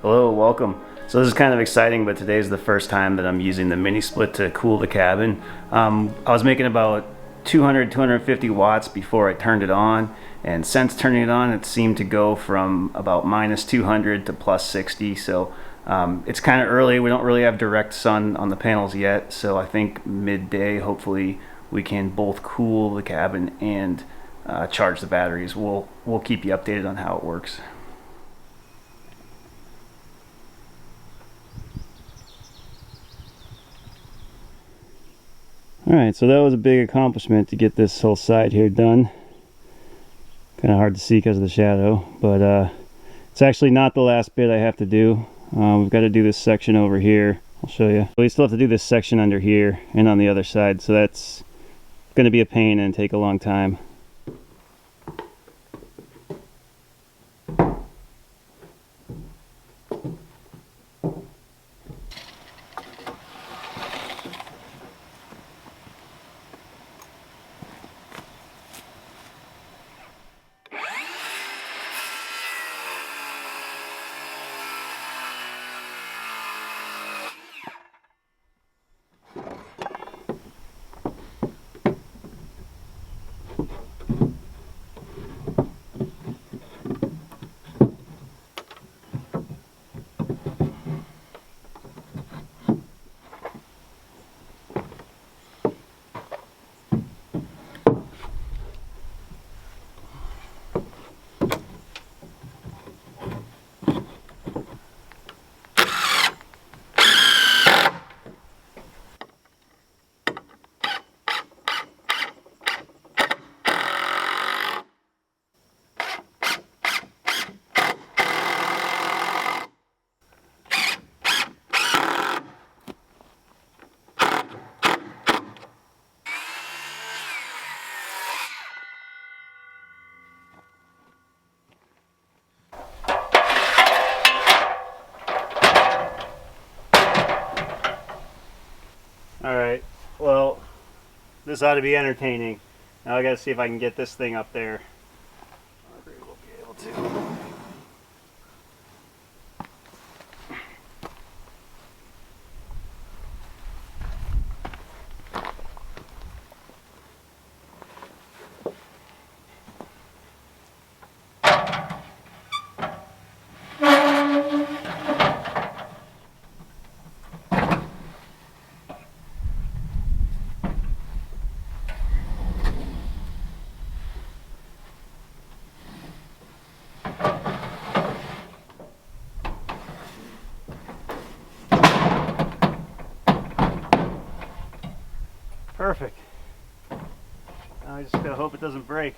Hello, welcome. So this is kind of exciting, but today's the first time that I'm using the mini split to cool the cabin. I was making about 250 watts before I turned it on, and since turning it on, it seemed to go from about minus 200 to plus 60. So it's kind of early. We don't really have direct sun on the panels yet, so I think midday, hopefully, we can both cool the cabin and charge the batteries. We'll keep you updated on how it works. Alright, so that was a big accomplishment to get this whole side here done. Kind of hard to see because of the shadow, but it's actually not the last bit I have to do. We've got to do this section over here. I'll show you. We still have to do this section under here and on the other side, so that's going to be a pain and take a long time. Alright, well, this ought to be entertaining. Now I gotta see if I can get this thing up there. We'll be able to. Perfect. I just gotta hope it doesn't break.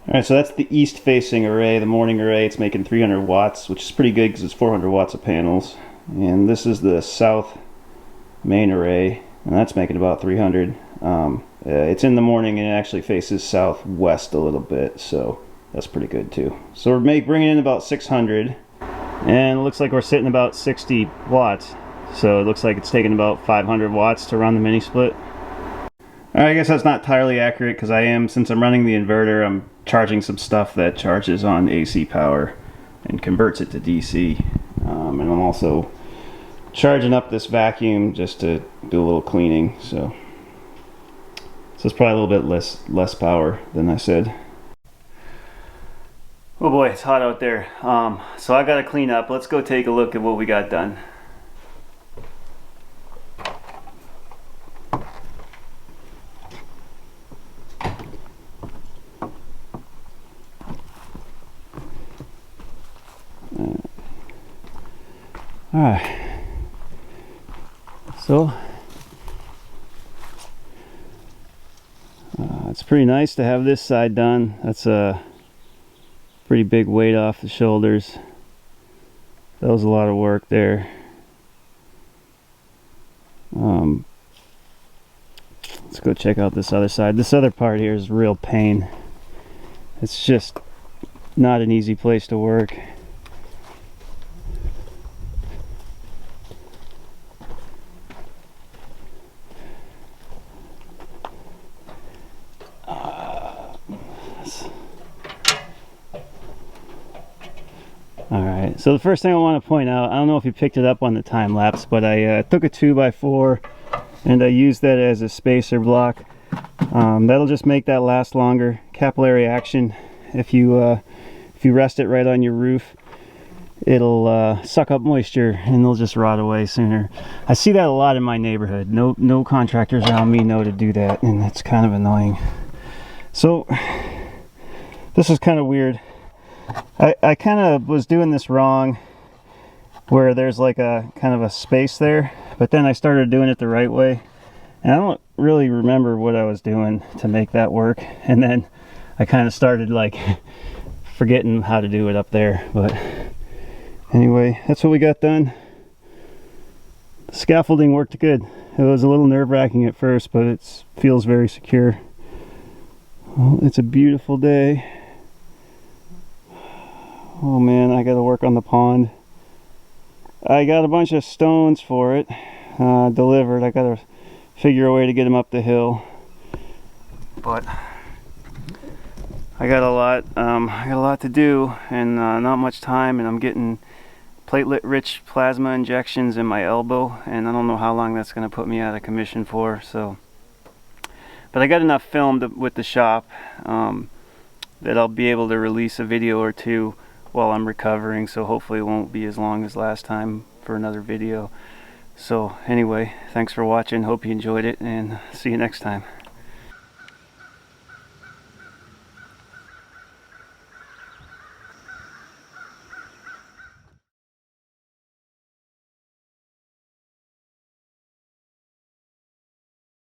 Alright, so that's the east facing array, the morning array. It's making 300 watts, which is pretty good because it's 400 watts of panels. And this is the south main array, and that's making about 300. It's in the morning and it actually faces southwest a little bit, so that's pretty good too. So we're bringing in about 600, and it looks like we're sitting about 60 watts. So it looks like it's taking about 500 watts to run the mini split. I guess that's not entirely accurate because since I'm running the inverter, I'm charging some stuff that charges on AC power and converts it to DC. And I'm also charging up this vacuum just to do a little cleaning. So it's probably a little bit less power than I said. Oh boy, it's hot out there. So I gotta clean up. Let's go take a look at what we got done. Alright, so it's pretty nice to have this side done. That's a pretty big weight off the shoulders. That was a lot of work there. Let's go check out this other side. This other part here is real pain. It's just not an easy place to work. Alright, so the first thing I want to point out, I don't know if you picked it up on the time lapse, but I took a 2x4 and I used that as a spacer block. That'll just make that last longer. Capillary action, if you rest it right on your roof, it'll suck up moisture and it'll just rot away sooner. I see that a lot in my neighborhood. No contractors around me know to do that, and that's kind of annoying. So this is kind of weird. I kind of was doing this wrong, where there's like a kind of a space there, but then I started doing it the right way, and I don't really remember what I was doing to make that work, and then I kind of started like forgetting how to do it up there. But anyway, that's what we got done. The scaffolding worked good. It was a little nerve-wracking at first, but it feels very secure. Well, it's a beautiful day. Oh man, I gotta work on the pond. I got a bunch of stones for it delivered. I gotta figure a way to get them up the hill. But I got a lot to do, and not much time, and I'm getting platelet-rich plasma injections in my elbow, and I don't know how long that's gonna put me out of commission for. So, but I got enough film with the shop that I'll be able to release a video or two while I'm recovering, so hopefully it won't be as long as last time for another video. So anyway, thanks for watching, hope you enjoyed it, and see you next time.